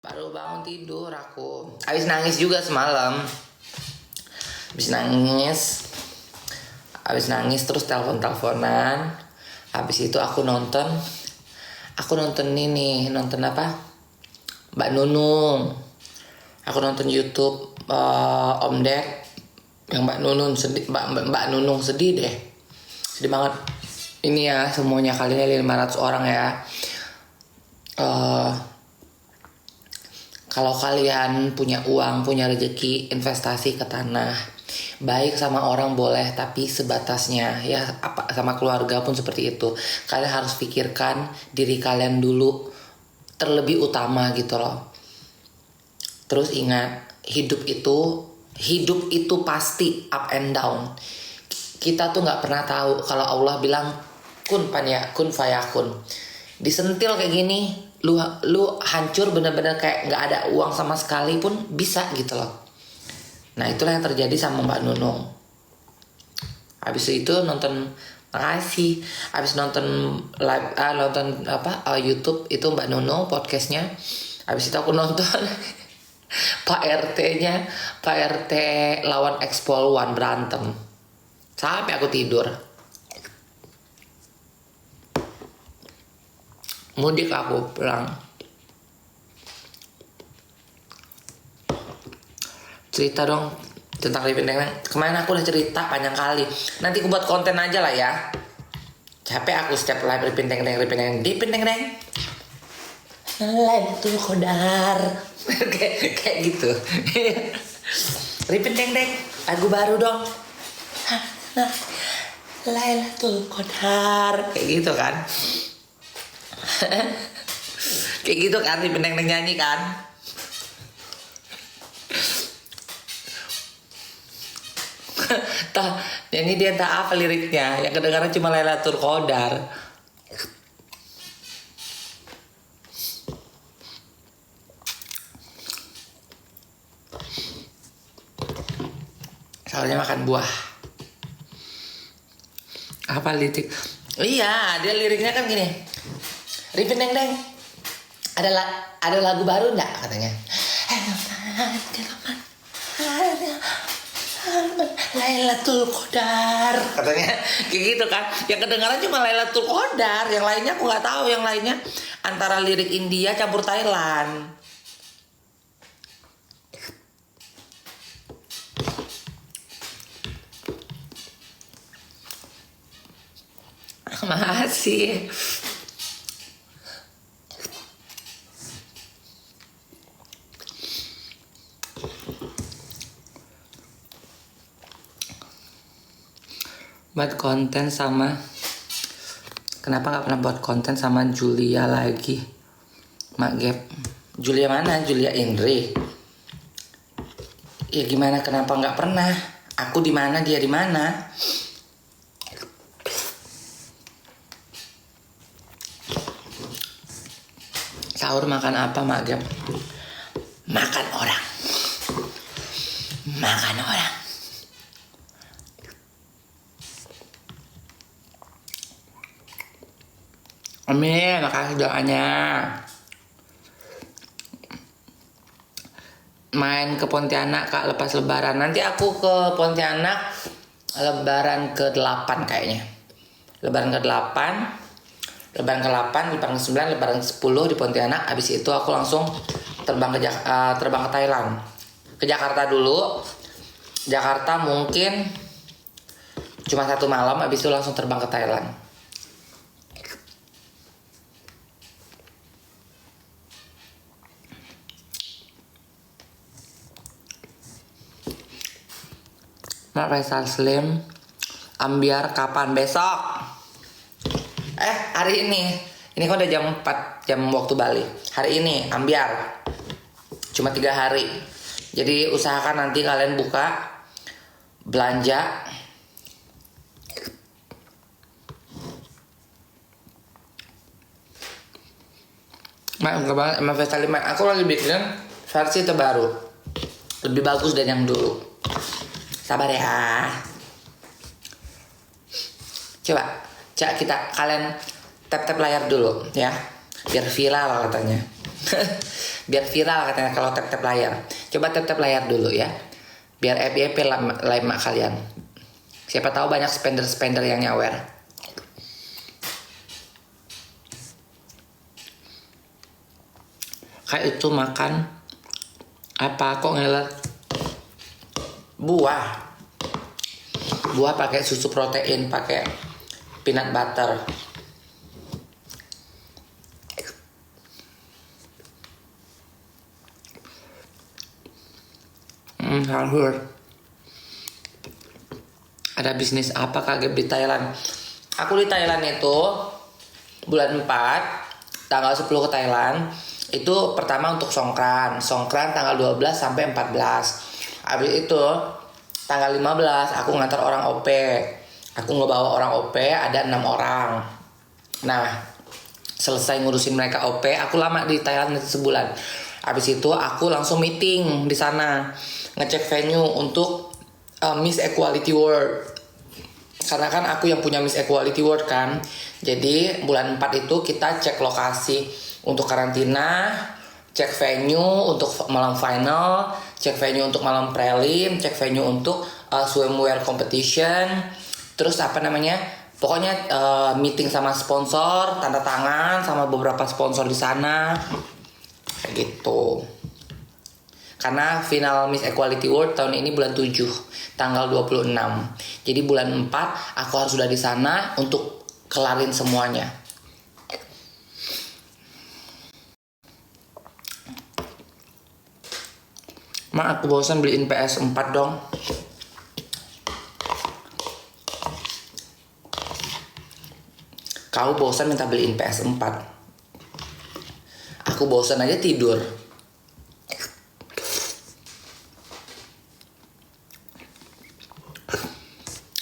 Baru bangun tidur aku. Habis nangis juga semalam. Habis nangis terus telepon-teleponan. Habis itu aku nonton ini, nonton apa? Mbak Nunung. Aku nonton YouTube Om Dek yang Mbak Nunung sedih, Mbak Nunung sedih deh. Sedih banget. Ini ya semuanya kalian 500 orang ya. Kalau kalian punya uang, punya rezeki, investasi ke tanah. Baik sama orang boleh, tapi sebatasnya ya. Sama keluarga pun seperti itu. Kalian harus pikirkan diri kalian dulu terlebih utama gitu loh. Terus ingat, hidup itu pasti up and down. Kita tuh nggak pernah tahu kalau Allah bilang kun fayakun. Disentil kayak gini, lu hancur bener-bener kayak nggak ada uang sama sekali pun bisa gitu loh. Nah itulah yang terjadi sama Mbak Nunung. Habis itu nonton, makasih. Habis nonton live, YouTube itu Mbak Nunung podcastnya. Habis itu aku nonton Pak RT lawan Expol One berantem sampai aku tidur. Mudik aku pulang. Cerita dong tentang Ripin Deng. Kemarin aku udah cerita panjang kali. Nanti aku buat konten aja lah ya. Capek aku setiap live Ripin Deng. Lailatul Qadar. kayak gitu. Ripin Deng, lagu baru dong. Lailatul Qadar. Kayak gitu kan. Kayak gitu kan Ripin Deng nyanyi kan. Ini dia entah apa liriknya. Yang kedengaran cuma Lailatul Qadar. Soalnya makan buah. Apa lirik? Iya, dia liriknya kan gini. Ripin Deng, ada lagu baru enggak katanya? Lailatul Qadar katanya, kayak gitu kan. Yang kedengaran cuma Lailatul Qadar, yang lainnya aku nggak tahu. Yang lainnya antara lirik India campur Thailand. Makasih. Buat konten sama, kenapa nggak pernah buat konten sama Julia lagi? Mak Gap. Julia mana? Julia Indri. Ya gimana? Kenapa nggak pernah? Aku di mana, dia di mana? Sahur makan apa, Mak Gap? Makan orang. Amin, makasih doanya. Main ke Pontianak Kak lepas lebaran. Nanti aku ke Pontianak lebaran ke-8 kayaknya. Lebaran ke-8, lebaran ke-9, lebaran ke-10 di Pontianak. Habis itu aku langsung terbang ke Thailand. Ke Jakarta dulu. Jakarta mungkin cuma 1 malam, habis itu langsung terbang ke Thailand. Mak Faisal Slim, ambiar kapan? Besok. Hari ini. Ini kan udah jam 4, jam waktu Bali. Hari ini ambiar. Cuma 3 hari. Jadi usahakan nanti kalian buka belanja. Mak Faisal Slim, aku lagi bikin versi terbaru. Lebih bagus dari yang dulu. Sabar ya. Coba kalian tap layar dulu ya, biar viral katanya. Biar viral katanya kalau tap-tap layar. Coba tap-tap layar dulu ya. Biar FYP lama kalian. Siapa tahu banyak spender-spender yang nyawer. Kayak itu makan apa kok ngeler? Buah pakai susu protein, pakai peanut butter. Sahur. Ada bisnis apa kaget di Thailand? Aku di Thailand itu bulan 4 tanggal 10 ke Thailand. Itu pertama untuk Songkran tanggal 12 sampai 14. Habis itu tanggal 15 aku ngantar orang OP. Aku ngebawa orang OP ada 6 orang. Nah, selesai ngurusin mereka OP, aku lama di Thailand itu sebulan. Habis itu aku langsung meeting di sana, ngecek venue untuk Miss Equality World. Karena kan aku yang punya Miss Equality World kan. Jadi bulan 4 itu kita cek lokasi untuk karantina, cek venue untuk malam final, cek venue untuk malam prelim, cek venue untuk swimwear competition. Terus pokoknya meeting sama sponsor, tanda tangan sama beberapa sponsor di sana. Kayak gitu. Karena final Miss Equality World tahun ini bulan 7, tanggal 26. Jadi bulan 4 aku harus sudah di sana untuk kelarin semuanya. Mak, aku bosan beliin PS4 dong. Kau bosan minta beliin PS4. Aku bosan aja tidur.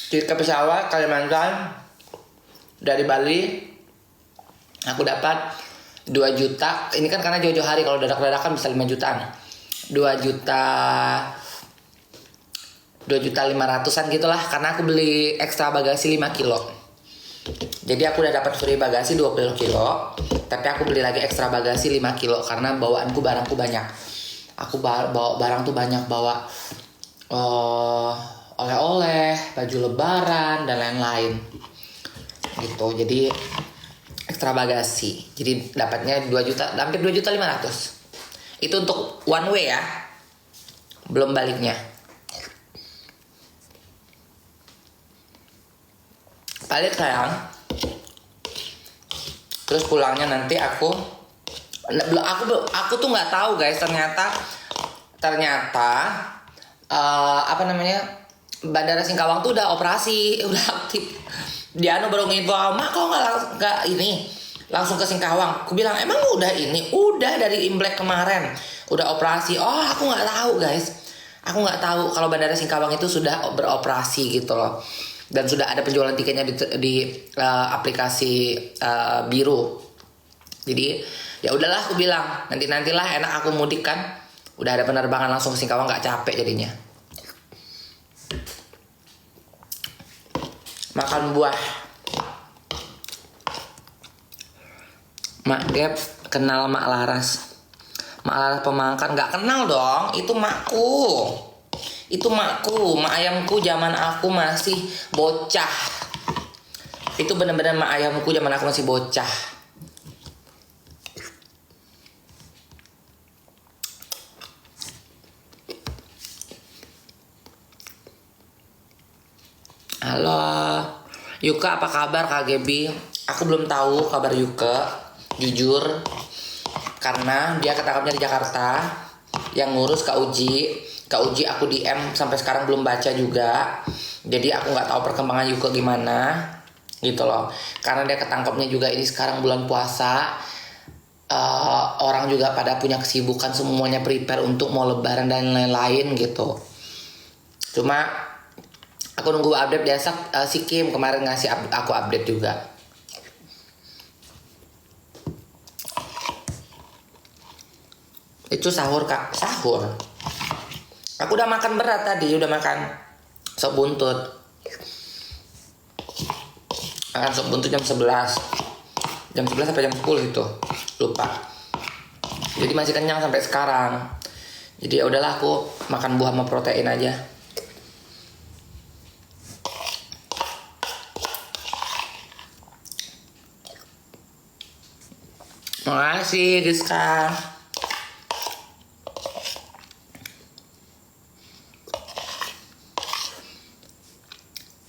Tiket pesawat Kalimantan dari Bali aku dapat 2 juta. Ini kan karena jauh-jauh hari, kalau dadak-dadakan bisa 5 jutaan. 2.500.000-an gitulah, karena aku beli ekstra bagasi 5 kilo. Jadi aku udah dapat free bagasi 20 kilo, tapi aku beli lagi ekstra bagasi 5 kilo karena barangku banyak. Aku bawa barang tuh banyak, bawa oleh-oleh, baju lebaran dan lain-lain. Gitu. Jadi ekstra bagasi. Jadi dapatnya 2 juta, hampir 2.500.000. Itu untuk one way ya. Belum baliknya. Balik sayang. Terus pulangnya nanti aku tuh nggak tahu guys, ternyata Bandara Singkawang tuh udah operasi, udah aktif. Dia baru nginfo, "Mak, kok nggak langsung ke Singkawang?" Aku bilang, "Emang udah dari Imlek kemarin udah operasi." Oh, aku nggak tahu guys. Aku nggak tahu kalau Bandara Singkawang itu sudah beroperasi gitu loh. Dan sudah ada penjualan tiketnya di aplikasi biru. Jadi ya udahlah, aku bilang nantilah, enak aku mudik kan. Udah ada penerbangan langsung ke Singkawang, nggak capek jadinya. Makan buah. Mak Gap kenal Mak Laras. Mak Laras pemangkat nggak kenal dong. Itu makku. Mak ayamku zaman aku masih bocah. Itu benar-benar mak ayamku zaman aku masih bocah. Halo Yuka, apa kabar Kak Gebi? Aku belum tahu kabar Yuka, jujur, karena dia ketangkapnya di Jakarta. Yang ngurus Kak Uji aku DM sampai sekarang belum baca juga. Jadi aku nggak tahu perkembangan Yuka gimana gitu loh. Karena dia ketangkapnya juga ini sekarang bulan puasa. Orang juga pada punya kesibukan, semuanya prepare untuk mau lebaran dan lain-lain gitu. Cuma aku nunggu update biasa. Si Kim kemarin ngasih aku update juga. Itu sahur Kak, sahur. Aku udah makan berat tadi, udah makan sop buntut. Makan sop buntut jam 11. Jam 11 sampai jam 10 itu. Lupa. Jadi masih kenyang sampai sekarang. Jadi ya udahlah, aku makan buah sama protein aja. Makasih Rizka.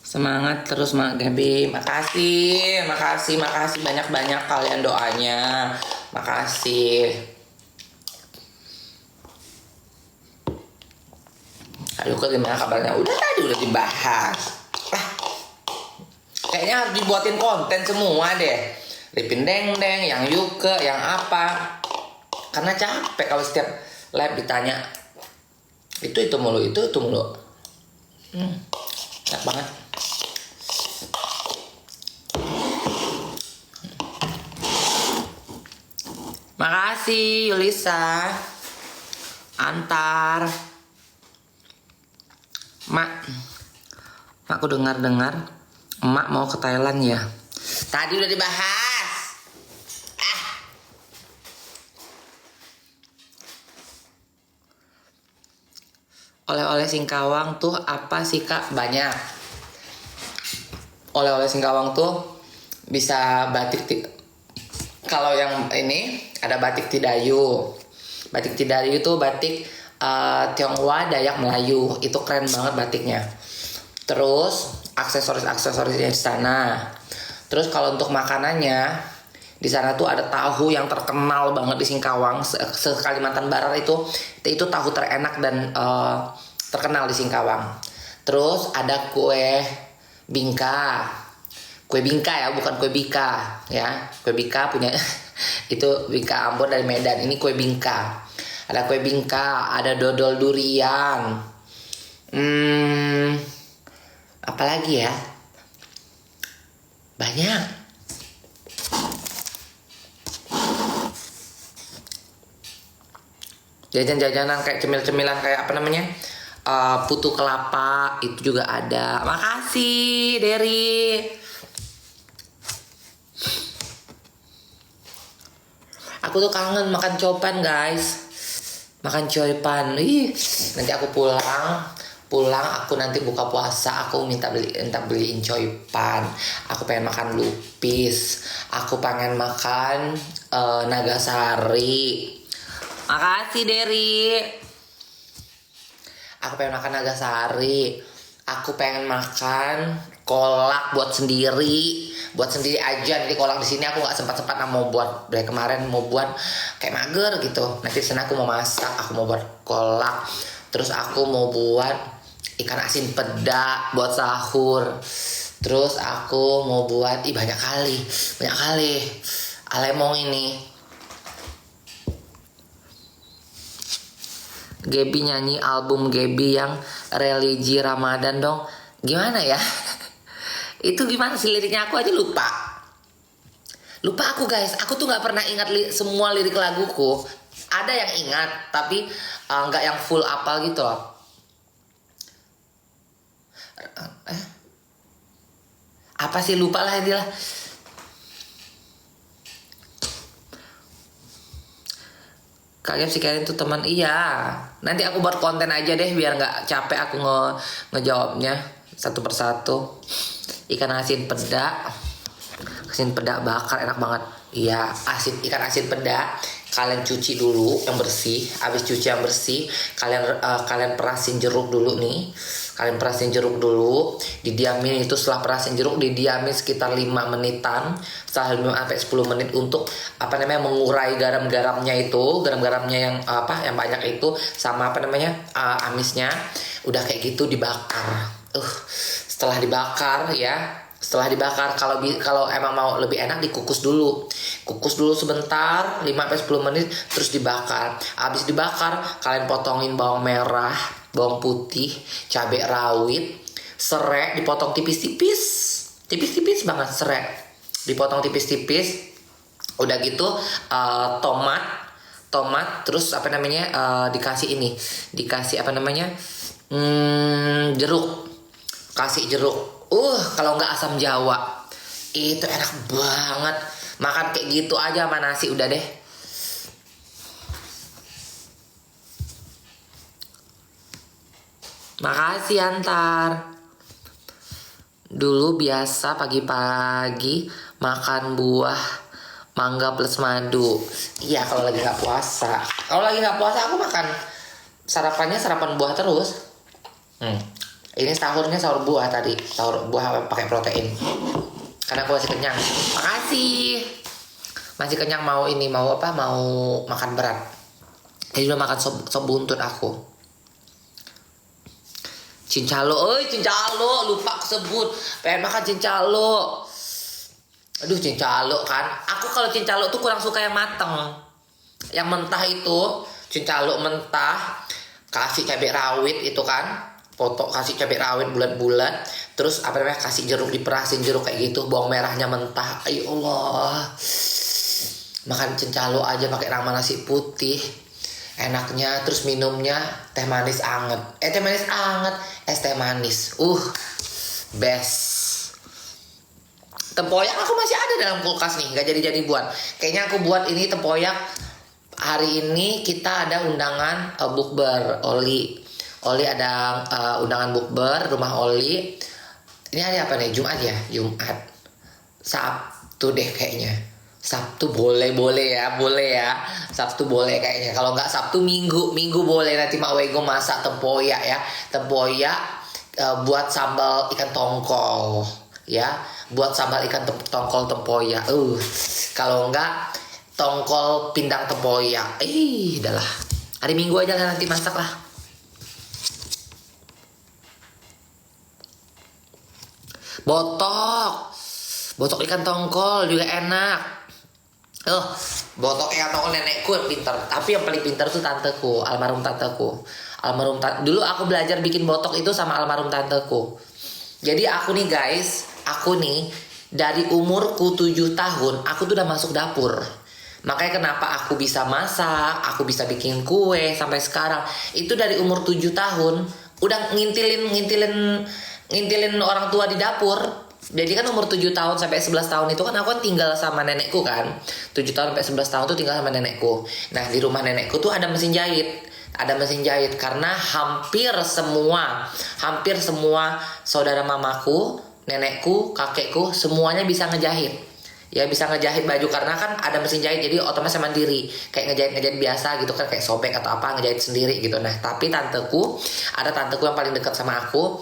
Semangat terus Mak Gaby. Makasih banyak-banyak kalian doanya. Makasih. Aduh, gimana kabarnya? Udah tadi udah dibahas. Kayaknya harus dibuatin konten semua deh. Lipin deng-deng, yang Yuke, yang apa. Karena capek kalau setiap live ditanya itu mulu. Enak banget. Makasih Yulisa. Antar. Mak, aku dengar Emak mau ke Thailand ya. Tadi udah dibahas. Oleh-oleh Singkawang tuh apa sih Kak? Banyak. Oleh-oleh Singkawang tuh bisa batik. Kalau yang ini ada batik Tidayu. Batik Tidayu itu batik Tionghoa Dayak Melayu. Itu keren banget batiknya. Terus aksesorisnya di sana. Terus kalau untuk makanannya di sana tuh ada tahu yang terkenal banget di Singkawang. Se-Kalimantan Barat itu tahu terenak dan terkenal di Singkawang. Terus ada kue bingka. Kue bingka ya, bukan kue bika ya. Kue bika punya itu bika Ambon dari Medan. Ini kue bingka. Ada kue bingka, ada dodol durian. Apalagi ya? Banyak. Jajan-jajanan kayak cemil-cemilan kayak apa namanya? Putu kelapa itu juga ada. Makasih Derry. Aku tuh kangen makan copan guys. Makan copan. Nanti aku pulang aku nanti buka puasa aku minta beliin copan. Aku pengen makan lupis. Aku pengen makan nagasari. Makasih Derry. Aku pengen makan nagasari. Aku pengen makan kolak buat sendiri aja. Nanti kolak di sini aku nggak sempat mau buat dari kemarin, mau buat kayak mager gitu. Nanti di sana aku mau masak, aku mau buat kolak. Terus aku mau buat ikan asin peda buat sahur. Terus aku mau buat banyak kali alemong ini. Gaby nyanyi album Gaby yang religi Ramadan dong. Gimana ya? Itu gimana sih liriknya, aku aja lupa aku guys. Aku tuh nggak pernah ingat semua lirik laguku. Ada yang ingat tapi nggak yang full apal gitu loh. Apa sih, lupa lah inilah. Kalian sih kalian tuh teman. Iya, nanti aku buat konten aja deh biar nggak capek aku ngejawabnya satu persatu. Ikan asin peda bakar enak banget. Iya, ikan asin peda kalian cuci dulu yang bersih. Habis cuci yang bersih, kalian perasin jeruk dulu nih. Kalian perasin jeruk dulu, didiamin itu. Setelah perasin jeruk didiamin sekitar 5 menitan, setelah 5 sampai 10 menit untuk mengurai garam-garamnya itu, garam-garamnya yang yang banyak itu sama amisnya. Udah kayak gitu dibakar. Setelah dibakar kalau emang mau lebih enak dikukus dulu sebentar 5 sampai 10 menit, terus dibakar. Habis dibakar kalian potongin bawang merah, bawang putih, cabai rawit, serai dipotong tipis-tipis banget. Serai dipotong tipis-tipis. Udah gitu tomat terus dikasih jeruk. Kasih jeruk. Kalau nggak asam Jawa itu enak banget. Makan kayak gitu aja sama nasi udah deh. Makasih antar. Dulu biasa pagi-pagi makan buah mangga plus madu. Iya kalau lagi nggak puasa. Kalau lagi nggak puasa aku makan sarapannya sarapan buah terus. Ini sahurnya sahur buah tadi, sahur buah pakai protein. Karena aku masih kenyang. Makasih. Masih kenyang mau apa? Mau makan berat. Jadi udah makan sop buntut aku. Cincalo, cincalo, lupa aku sebut. Pengen makan cincalo. Aduh cincalo kan. Aku kalau cincalo tuh kurang suka yang mateng. Yang mentah itu, cincalo mentah, kasih cabai rawit itu kan. Potong kasih cabai rawit bulat-bulat, terus apa namanya kasih jeruk, diperasin jeruk kayak gitu, bawang merahnya mentah. Ayo Allah, makan cincalo aja pakai ramal nasi putih, enaknya. Terus minumnya teh manis anget, teh manis anget, es teh manis, best. Tempoyak aku masih ada dalam kulkas nih, nggak jadi buat. Kayaknya aku buat ini tempoyak. Hari ini kita ada undangan bukber Oli ada undangan bukber rumah Oli. Ini hari apa nih? Jumat ya? Jumat. Sabtu deh kayaknya. Sabtu boleh ya. Sabtu boleh kayaknya. Kalau nggak Sabtu Minggu boleh. Nanti Mak Wego masak tempoyak ya. Tempoyak buat sambal ikan tongkol ya. Buat sambal ikan tongkol tempoyak. Kalau nggak tongkol pindang tempoyak. Udahlah. Hari Minggu aja lah nanti masak lah. Botok ikan tongkol juga enak. Botok ikan tongkol nenekku pintar. Tapi yang paling pintar tuh tanteku, almarhum tanteku. Dulu aku belajar bikin botok itu sama almarhum tanteku. Jadi aku nih guys, dari umurku 7 tahun, aku tuh udah masuk dapur. Makanya kenapa aku bisa masak, aku bisa bikin kue sampai sekarang. Itu dari umur 7 tahun, udah ngintilin orang tua di dapur. Jadi kan umur 7 tahun sampai 11 tahun itu kan aku kan tinggal sama nenekku kan. 7 tahun sampai 11 tahun tuh tinggal sama nenekku. Nah di rumah nenekku tuh ada mesin jahit. Karena hampir semua saudara mamaku, nenekku, kakekku semuanya bisa ngejahit. Ya bisa ngejahit baju karena kan ada mesin jahit, jadi otomatis mandiri. Kayak ngejahit biasa gitu kan, kayak sobek atau apa, ngejahit sendiri gitu. Nah tapi tanteku yang paling dekat sama aku,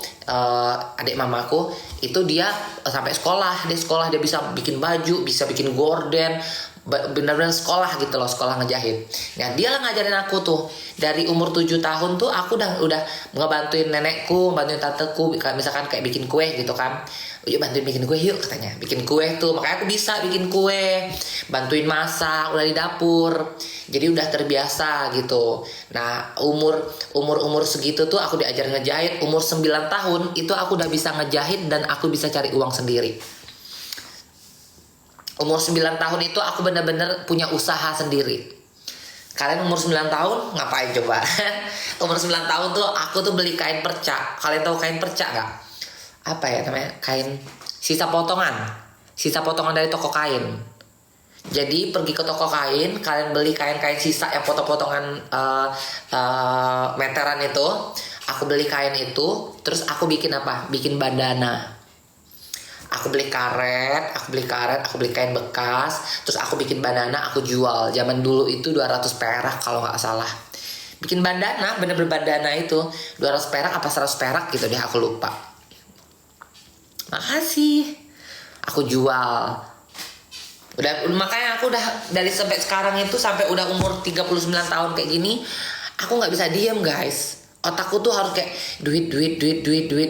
adik mamaku, itu dia sampai sekolah dia bisa bikin baju, bisa bikin gorden, benar-benar sekolah gitu loh, sekolah ngejahit. Nah dia lah ngajarin aku tuh dari umur 7 tahun tuh aku udah ngebantuin nenekku, bantuin tanteku, misalkan kayak bikin kue gitu kan. Yuk bantuin bikin kue yuk katanya, bikin kue tuh. Makanya aku bisa bikin kue, bantuin masak, udah di dapur. Jadi udah terbiasa gitu. Nah umur segitu tuh aku diajar ngejahit. Umur 9 tahun itu aku udah bisa ngejahit dan aku bisa cari uang sendiri. Umur 9 tahun itu aku bener-bener punya usaha sendiri. Kalian umur 9 tahun ngapain coba? Umur 9 tahun tuh aku tuh beli kain perca. Kalian tahu kain perca gak? Apa ya namanya? Kain sisa potongan dari toko kain. Jadi pergi ke toko kain, kalian beli kain-kain sisa yang potong-potongan meteran itu. Aku beli kain itu, terus aku bikin apa? Bikin bandana. Aku beli karet, aku beli kain bekas, terus aku bikin bandana, aku jual. Zaman dulu itu 200 perak kalau nggak salah. Bikin bandana, bener-bener bandana itu 200 perak apa 100 perak gitu deh, aku lupa. Makasih. Aku jual. Makanya aku udah dari sampai sekarang itu sampai udah umur 39 tahun kayak gini, aku nggak bisa diem guys. Otakku tuh harus kayak duit,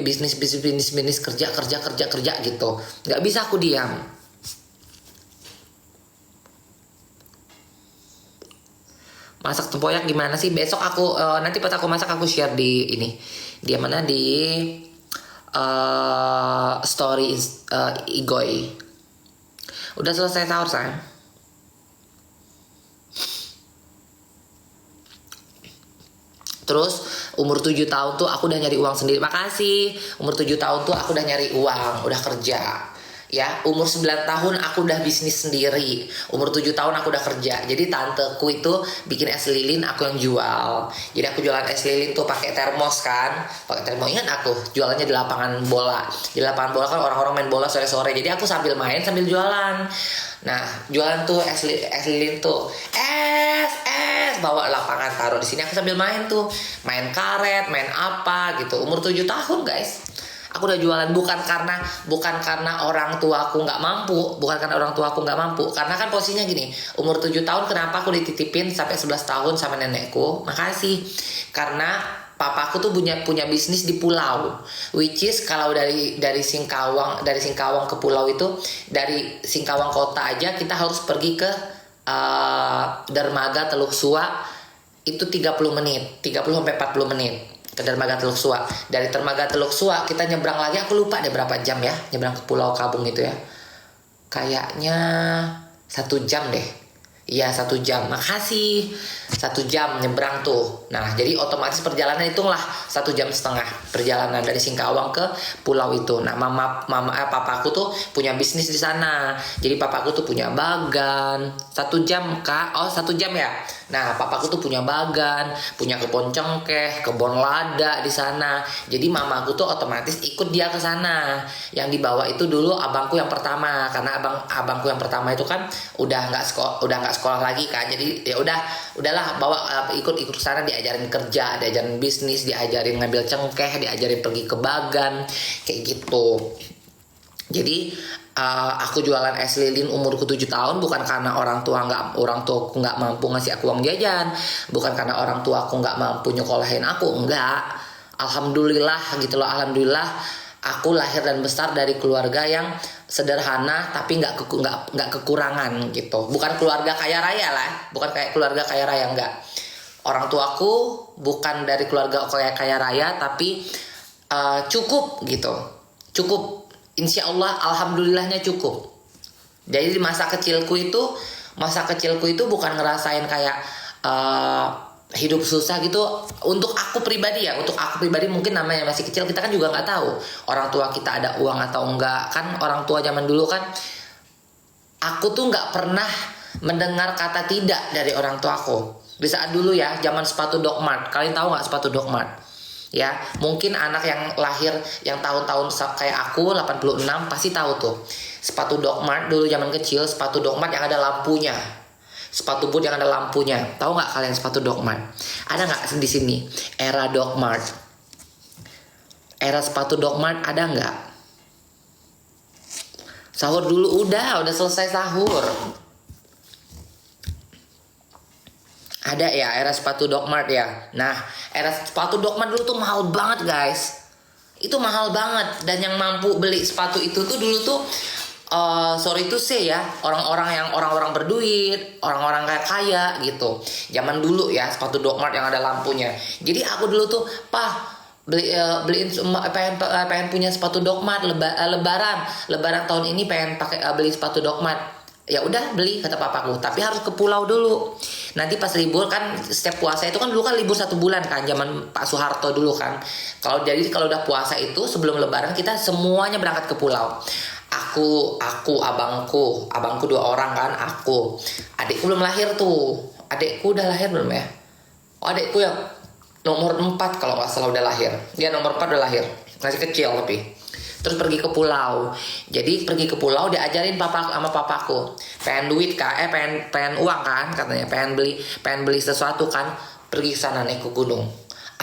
bisnis, kerja gitu. Nggak bisa aku diam. Masak tempoyak gimana sih? Besok aku nanti pas aku masak aku share di ini. Di mana di story Igoy. Udah selesai sahur sayang. Terus umur 7 tahun tuh aku udah nyari uang sendiri. Makasih. Umur 7 tahun tuh aku udah nyari uang, udah kerja. ya, umur 9 tahun aku udah bisnis sendiri, umur 7 tahun aku udah kerja. Jadi tanteku itu bikin es lilin, aku yang jual. Jadi aku jualan es lilin tuh pakai termos kan, pakai termos. Ingat aku jualannya di lapangan bola. Di lapangan bola kan orang-orang main bola sore-sore, jadi aku sambil main sambil jualan. Nah, jualan tuh es lilin tuh, bawa lapangan taruh di sini, aku sambil main tuh, main karet, main apa gitu. Umur 7 tahun guys, aku udah jualan. Bukan karena orang tua aku nggak mampu, karena kan posisinya gini, umur 7 tahun kenapa aku dititipin sampai 11 tahun sama nenekku, makasih, karena papaku tuh punya bisnis di pulau, which is kalau dari Singkawang ke pulau itu, dari Singkawang kota aja kita harus pergi ke dermaga Teluk Sua, itu 30 menit, 30 sampai 40 menit ke dermaga Teluk Sua. Dari dermaga Teluk Sua kita nyebrang lagi, aku lupa deh berapa jam ya nyebrang ke Pulau Kabung itu ya, kayaknya 1 jam deh. Iya 1 jam, makasih, 1 jam nyebrang tuh. Nah jadi otomatis perjalanan hitunglah 1,5 jam perjalanan dari Singkawang ke pulau itu. Nah papaku tuh punya bisnis di sana. Jadi papaku tuh punya bagan. 1 jam kak, 1 jam ya. Nah papaku tuh punya bagan, punya kebun cengkeh, kebun lada di sana. Jadi mamaku tuh otomatis ikut dia ke sana. Yang dibawa itu dulu abangku yang pertama, karena abangku yang pertama itu kan udah nggak sekolah lagi kan, jadi ya udahlah bawa ikut ke sana, diajarin kerja, diajarin bisnis, diajarin ngambil cengkeh, diajarin pergi ke bagan kayak gitu. Jadi aku jualan es lilin umurku 7 tahun bukan karena orang tuaku nggak mampu ngasih aku uang jajan, bukan karena orang tua aku nggak mampu nyekolahin aku, enggak. Alhamdulillah gitu loh, alhamdulillah aku lahir dan besar dari keluarga yang sederhana tapi nggak kekurangan gitu. Bukan keluarga kaya raya lah, bukan kayak keluarga kaya raya, enggak. Orang tuaku bukan dari keluarga kaya raya tapi cukup gitu, cukup. Insya Allah, alhamdulillahnya cukup. Jadi di masa kecilku itu bukan ngerasain kayak hidup susah gitu. Untuk aku pribadi mungkin namanya masih kecil, kita kan juga nggak tahu orang tua kita ada uang atau enggak kan. Orang tua zaman dulu kan, aku tuh nggak pernah mendengar kata tidak dari orang tuaku. Di saat dulu ya, zaman sepatu Doc Mart, kalian tahu nggak sepatu Doc Mart? Ya, mungkin anak yang lahir yang tahun-tahun kayak aku 86 pasti tahu tuh. Sepatu Doc Mart dulu zaman kecil, sepatu Doc Mart yang ada lampunya. Sepatu boot yang ada lampunya. Tahu nggak kalian sepatu Doc Mart? Ada nggak di sini era Doc Mart? Era sepatu Doc Mart ada nggak? Sahur dulu udah selesai sahur. Ada ya era sepatu Doc Mart ya. Nah, era sepatu Doc Mart dulu tuh mahal banget guys. Itu mahal banget. Dan yang mampu beli sepatu itu tuh dulu tuh sorry to say ya, orang-orang berduit, orang-orang kaya gitu. Zaman dulu ya, sepatu Doc Mart yang ada lampunya. Jadi aku dulu tuh, beliin pengen punya sepatu Doc Mart lebaran tahun ini, pengen beli sepatu Doc Mart. Ya udah beli, kata papaku, tapi harus ke pulau dulu. Nanti pas libur kan, setiap puasa itu kan dulu kan libur 1 bulan kan, zaman Pak Soeharto dulu kan. Kalau udah puasa itu sebelum lebaran kita semuanya berangkat ke pulau. Aku, abangku 2 orang kan, adikku belum lahir tuh. Adikku udah lahir belum ya? Oh, adikku yang nomor 4 kalau nggak salah udah lahir. Dia nomor 4 udah lahir, masih kecil tapi. Terus pergi ke pulau. Jadi pergi ke pulau diajarin sama papaku. Pengen duit kak, pengen uang kan katanya. Pengen beli sesuatu kan. Pergi ke sana, naik ke gunung.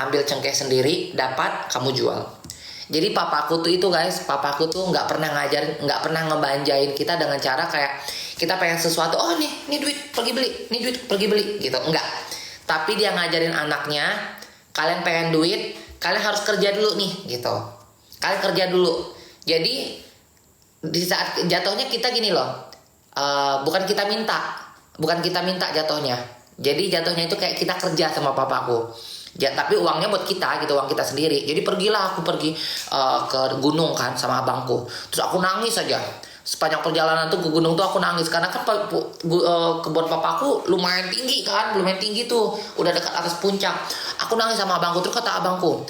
Ambil cengkeh sendiri, dapat kamu jual. Jadi papaku tuh nggak pernah ngebanjain kita dengan cara kayak kita pengen sesuatu. Oh nih duit pergi beli gitu. Enggak. Tapi dia ngajarin anaknya, kalian pengen duit, kalian harus kerja dulu nih gitu. Kalian kerja dulu. Jadi di saat jatuhnya kita gini loh, bukan kita minta jatuhnya. Jadi jatuhnya itu kayak kita kerja sama papaku. Tapi uangnya buat kita gitu, uang kita sendiri. Jadi aku pergi ke gunung kan sama abangku. Terus aku nangis aja. Sepanjang perjalanan tuh ke gunung tuh aku nangis karena kan kebun papaku lumayan tinggi tuh, udah dekat atas puncak. Aku nangis sama abangku. Terus kata abangku,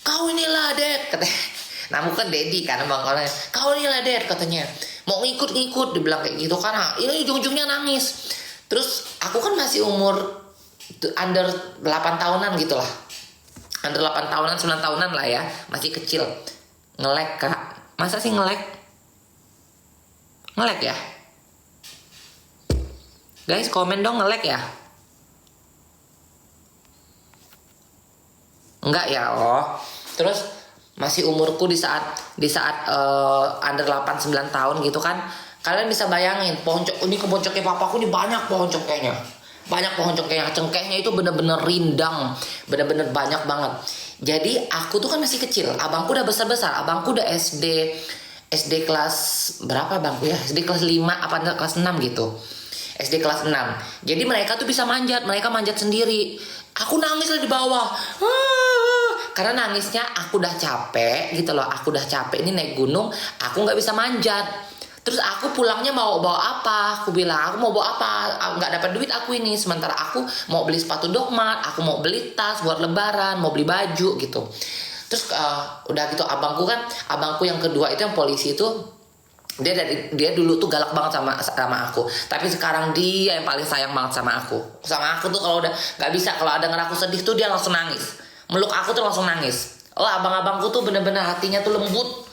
"Kau inilah Dad," katanya. Nah bukan Dedi kan abang, kau inilah Dad katanya. mau ngikut-ngikut, dibilang kayak gitu kan. Nah, ini ujung-ujungnya nangis. Terus aku kan masih umur under 8 tahunan gitu lah, under 8 tahunan 9 tahunan lah ya, masih kecil. Ngelek kak, masa sih ngelek ya guys, komen dong, ngelek ya? Enggak ya. Oh, terus masih umurku di saat under 8 9 tahun gitu kan. Kalian bisa bayangin pohon ini kebun cengkeh papaku, ini banyak pohon cengkehnya. Banyak pohon cengkehnya. Cengkehnya itu bener-bener rindang, bener-bener banyak banget. Jadi aku tuh kan masih kecil, abangku udah besar-besar. Abangku udah SD kelas berapa bangku ya? SD kelas 5 apa kelas 6 gitu. SD kelas 6. Jadi mereka tuh bisa manjat, mereka manjat sendiri. Aku nangis lah di bawah. Karena nangisnya aku udah capek gitu loh. Aku udah capek ini naik gunung, aku nggak bisa manjat. Terus aku pulangnya mau bawa apa? Aku bilang aku mau bawa apa? Nggak dapat duit aku ini. Sementara aku mau beli sepatu dogmat, aku mau beli tas buat lebaran, mau beli baju gitu. Terus udah gitu abangku yang kedua itu yang polisi itu, dia dulu tuh galak banget sama aku, tapi sekarang dia yang paling sayang banget sama aku. Tuh kalau udah nggak bisa, kalau ada denger aku sedih tuh dia langsung nangis, meluk aku tuh langsung nangis. Oh, abang-abangku tuh bener-bener hatinya tuh lembut